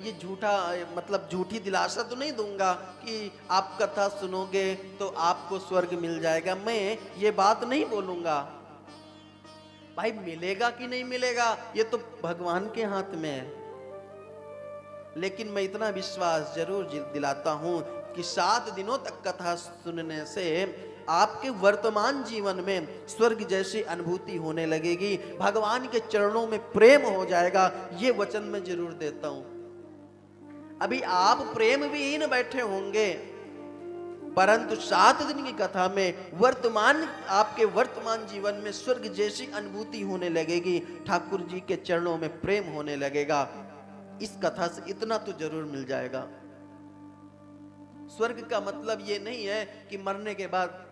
ये झूठा मतलब झूठी दिलासा तो नहीं दूंगा कि आप कथा सुनोगे तो आपको स्वर्ग मिल जाएगा। मैं ये बात नहीं बोलूंगा। भाई मिलेगा कि नहीं मिलेगा ये तो भगवान के हाथ में है। लेकिन मैं इतना विश्वास जरूर दिलाता हूं कि 7 दिनों तक कथा सुनने से आपके वर्तमान जीवन में स्वर्ग जैसी अनुभूति होने लगेगी, भगवान के चरणों में प्रेम हो जाएगा। ये वचन मैं जरूर देता हूं। अभी आप प्रेम विहीन बैठे होंगे, परंतु 7 दिन की कथा में आपके वर्तमान जीवन में स्वर्ग जैसी अनुभूति होने लगेगी, ठाकुर जी के चरणों में प्रेम होने लगेगा। इस कथा से इतना तो जरूर मिल जाएगा। स्वर्ग का मतलब ये नहीं है कि मरने के बाद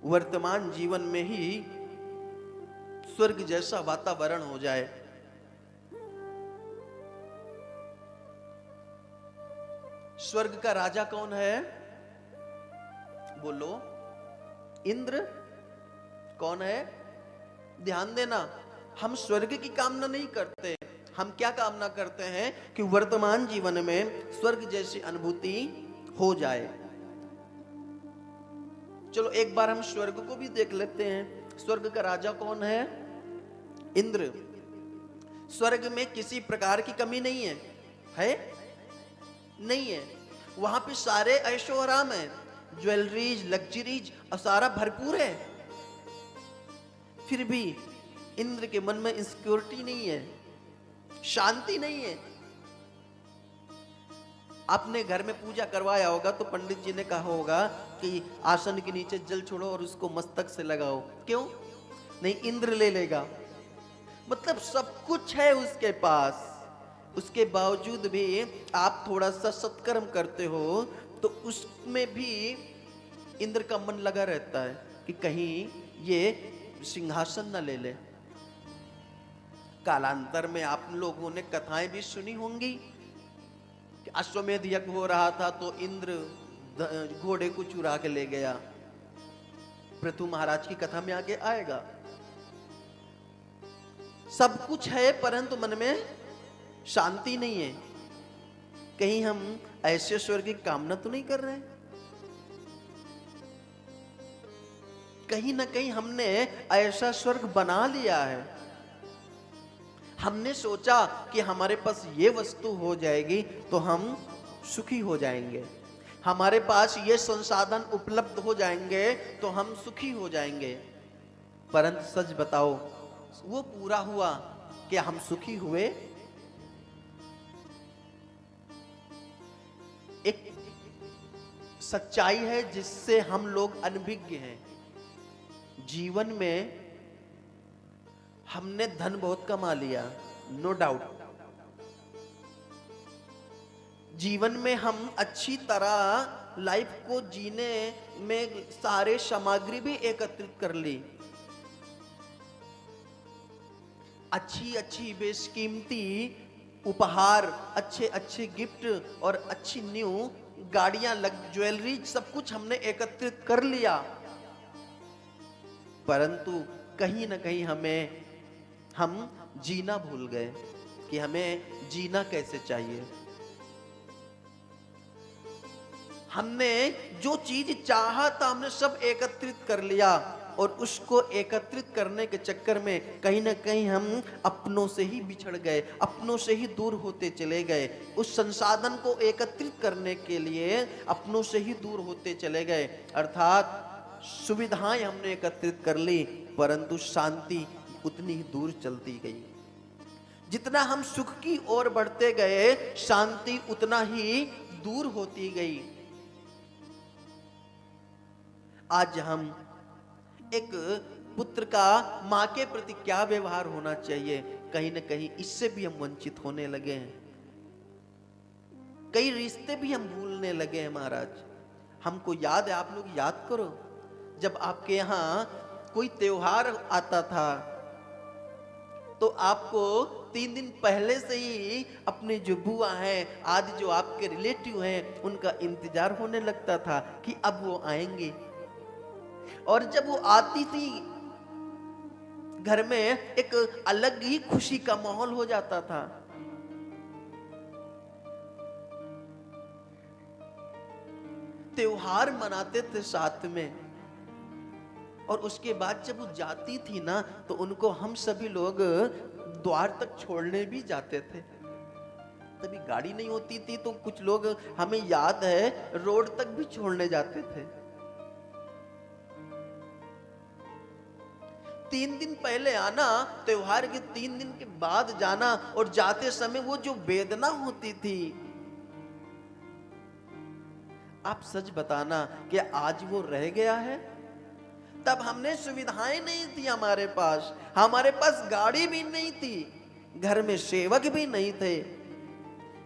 वर्तमान जीवन में ही स्वर्ग जैसा वातावरण हो जाए। स्वर्ग का राजा कौन है? बोलो। इंद्र। कौन है? ध्यान देना, हम स्वर्ग की कामना नहीं करते। हम क्या कामना करते हैं कि वर्तमान जीवन में स्वर्ग जैसी अनुभूति हो जाए। चलो एक बार हम स्वर्ग को भी देख लेते हैं। स्वर्ग का राजा कौन है? इंद्र। स्वर्ग में किसी प्रकार की कमी नहीं है? नहीं है। वहां पे सारे ऐशो आराम है, ज्वेलरीज, लग्जरीज और सारा भरपूर है। फिर भी इंद्र के मन में इंसिक्योरिटी नहीं है, शांति नहीं है। आपने घर में पूजा करवाया होगा तो पंडित जी ने कहा होगा कि आसन के नीचे जल छोड़ो और उसको मस्तक से लगाओ। क्यों? नहीं, इंद्र ले लेगा। मतलब सब कुछ है उसके पास, उसके बावजूद भी आप थोड़ा सा सत्कर्म करते हो तो उसमें भी इंद्र का मन लगा रहता है कि कहीं ये सिंहासन न ले ले। कालांतर में आप लोगों ने कथाएं भी सुनी होंगी कि अश्वमेध यज्ञ हो रहा था तो इंद्र घोड़े को चुरा के ले गया। पृथु महाराज की कथा में आगे आएगा। सब कुछ है परंतु मन में शांति नहीं है। कहीं हम ऐसे स्वर्ग की कामना तो नहीं कर रहे? कहीं ना कहीं हमने ऐसा स्वर्ग बना लिया है। हमने सोचा कि हमारे पास ये वस्तु हो जाएगी तो हम सुखी हो जाएंगे, हमारे पास ये संसाधन उपलब्ध हो जाएंगे तो हम सुखी हो जाएंगे। परंतु सच बताओ, वो पूरा हुआ? क्या हम सुखी हुए? एक सच्चाई है जिससे हम लोग अनभिज्ञ हैं। जीवन में हमने धन बहुत कमा लिया, नो डाउट। जीवन में हम अच्छी तरह लाइफ को जीने में सारे सामग्री भी एकत्रित कर ली। अच्छी अच्छी बेशकीमती उपहार, अच्छे अच्छे गिफ्ट और अच्छी न्यू गाड़ियां, ज्वेलरी, सब कुछ हमने एकत्रित कर लिया। परंतु कहीं ना कहीं हम जीना भूल गए कि हमें जीना कैसे चाहिए। हमने जो चीज चाहा था हमने सब एकत्रित कर लिया और उसको एकत्रित करने के चक्कर में कहीं ना कहीं हम अपनों से ही बिछड़ गए, अपनों से ही दूर होते चले गए। उस संसाधन को एकत्रित करने के लिए अपनों से ही दूर होते चले गए। अर्थात सुविधाएं हमने एकत्रित कर ली परंतु शांति उतनी ही दूर चलती गई। जितना हम सुख की ओर बढ़ते गए शांति उतना ही दूर होती गई। आज हम एक पुत्र का मां के प्रति क्या व्यवहार होना चाहिए, कहीं ना कहीं इससे भी हम वंचित होने लगे हैं। कई रिश्ते भी हम भूलने लगे हैं महाराज। हमको याद है, आप लोग याद करो, जब आपके यहाँ कोई त्योहार आता था तो आपको 3 दिन पहले से ही अपने जो बुआ हैं आदि जो आपके रिलेटिव हैं उनका इंतजार होने लगता था कि अब वो आएंगे। और जब वो आती थी घर में एक अलग ही खुशी का माहौल हो जाता था। त्योहार मनाते थे साथ में, और उसके बाद जब वो जाती थी ना तो उनको हम सभी लोग द्वार तक छोड़ने भी जाते थे। तभी गाड़ी नहीं होती थी तो कुछ लोग, हमें याद है, रोड तक भी छोड़ने जाते थे। 3 दिन पहले आना, त्योहार के 3 दिन के बाद जाना, और जाते समय वो जो वेदना होती थी, आप सच बताना कि आज वो रह गया है? तब हमने सुविधाएं नहीं थी हमारे पास गाड़ी भी नहीं थी, घर में सेवक भी नहीं थे,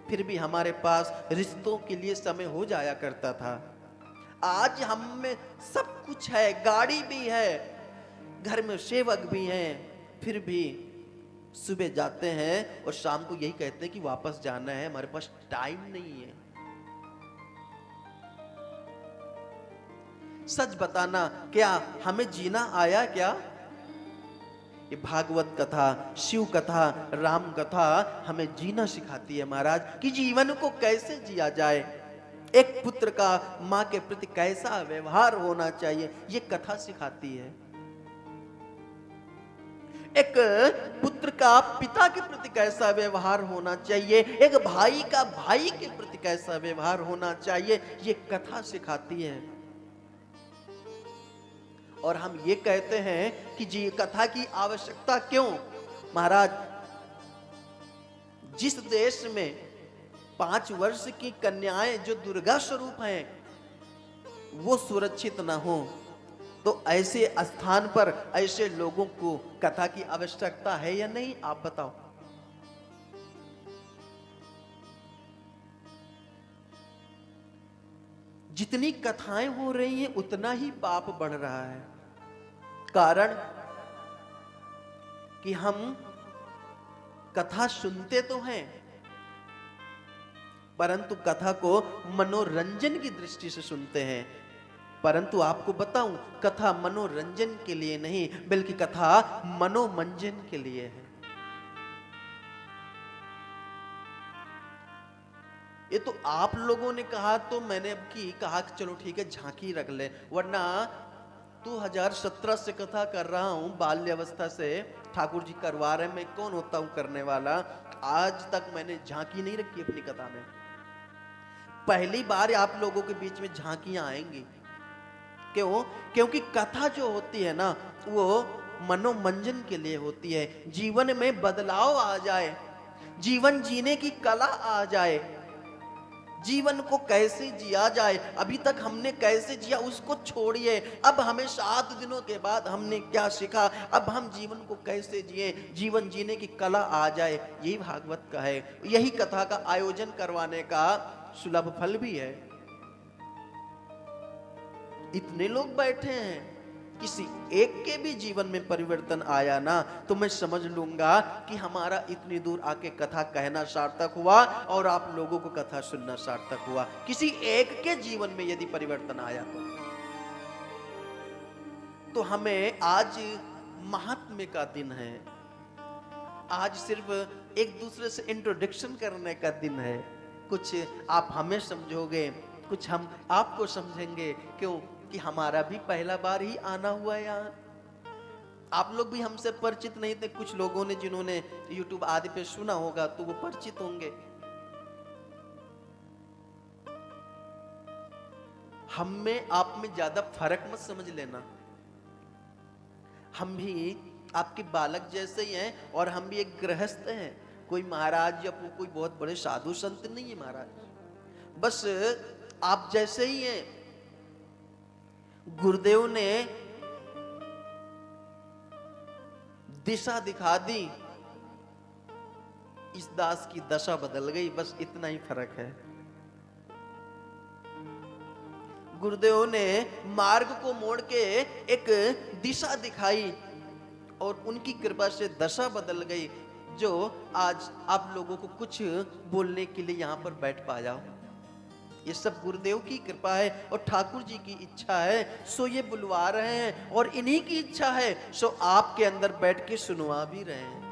फिर भी हमारे पास रिश्तों के लिए समय हो जाया करता था। आज हम में सब कुछ है, गाड़ी भी है, घर में सेवक भी हैं, फिर भी सुबह जाते हैं और शाम को यही कहते हैं कि वापस जाना है, हमारे पास टाइम नहीं है। सच बताना, क्या हमें जीना आया क्या? ये भागवत कथा, शिव कथा, राम कथा हमें जीना सिखाती है महाराज, कि जीवन को कैसे जिया जाए, एक पुत्र का मां के प्रति कैसा व्यवहार होना चाहिए, ये कथा सिखाती है। एक पुत्र का पिता के प्रति कैसा व्यवहार होना चाहिए, एक भाई का भाई के प्रति कैसा व्यवहार होना चाहिए, ये कथा सिखाती है। और हम ये कहते हैं कि जी कथा की आवश्यकता क्यों? महाराज, जिस देश में 5 वर्ष की कन्याएं जो दुर्गा स्वरूप हैं वो सुरक्षित ना हो, तो ऐसे स्थान पर ऐसे लोगों को कथा की आवश्यकता है या नहीं? आप बताओ। जितनी कथाएं हो रही हैं उतना ही पाप बढ़ रहा है। कारण कि हम कथा सुनते तो हैं, परंतु कथा को मनोरंजन की दृष्टि से सुनते हैं। परंतु आपको बताऊं, कथा मनोरंजन के लिए नहीं, बल्कि कथा मनोमंजन के लिए है। ये तो आप लोगों ने कहा, तो मैंने अब की कहा कि चलो ठीक है झांकी रख ले, वरना 2017 से कथा कर रहा हूं, बाल्य अवस्था से ठाकुर जी करवा रहे, मैं कौन होता हूं करने वाला। आज तक मैंने झांकी नहीं रखी अपनी कथा में, पहली बार आप लोगों के बीच में झांकियां आएंगी। क्यों? क्योंकि कथा जो होती है ना वो मनोमंजन के लिए होती है, जीवन में बदलाव आ जाए, जीवन जीने की कला आ जाए, जीवन को कैसे जिया जाए, अभी तक हमने कैसे जिया उसको छोड़िए, अब हमें 7 दिनों के बाद हमने क्या सीखा, अब हम जीवन को कैसे जिए, जीवन जीने की कला आ जाए, यही भागवत का है। यही कथा का आयोजन करवाने का सुलभ फल भी है। इतने लोग बैठे हैं, किसी एक के भी जीवन में परिवर्तन आया ना तो मैं समझ लूंगा कि हमारा इतनी दूर आके कथा कहना सार्थक हुआ और आप लोगों को कथा सुनना सार्थक हुआ। किसी एक के जीवन में यदि परिवर्तन आया तो हमें आज महात्म्य का दिन है, आज सिर्फ एक दूसरे से इंट्रोडक्शन करने का दिन है। कुछ आप हमें समझोगे, कुछ हम आपको समझेंगे, क्यों कि हमारा भी पहला बार ही आना हुआ है यहाँ। आप लोग भी हमसे परिचित नहीं थे, कुछ लोगों ने जिन्होंने YouTube आदि पे सुना होगा तो वो परिचित होंगे। हम में आप में ज्यादा फर्क मत समझ लेना, हम भी आपके बालक जैसे ही हैं और हम भी एक गृहस्थ हैं, कोई महाराज या कोई बहुत बड़े साधु संत नहीं है महाराज, बस आप जैसे ही हैं। गुरुदेव ने दिशा दिखा दी, इस दास की दशा बदल गई, बस इतना ही फर्क है। गुरुदेव ने मार्ग को मोड़ के एक दिशा दिखाई और उनकी कृपा से दशा बदल गई, जो आज आप लोगों को कुछ बोलने के लिए यहां पर बैठ पाया। ये सब गुरुदेव की कृपा है और ठाकुर जी की इच्छा है, सो ये बुलवा रहे हैं, और इन्हीं की इच्छा है सो आपके अंदर बैठ के सुनवा भी रहे हैं।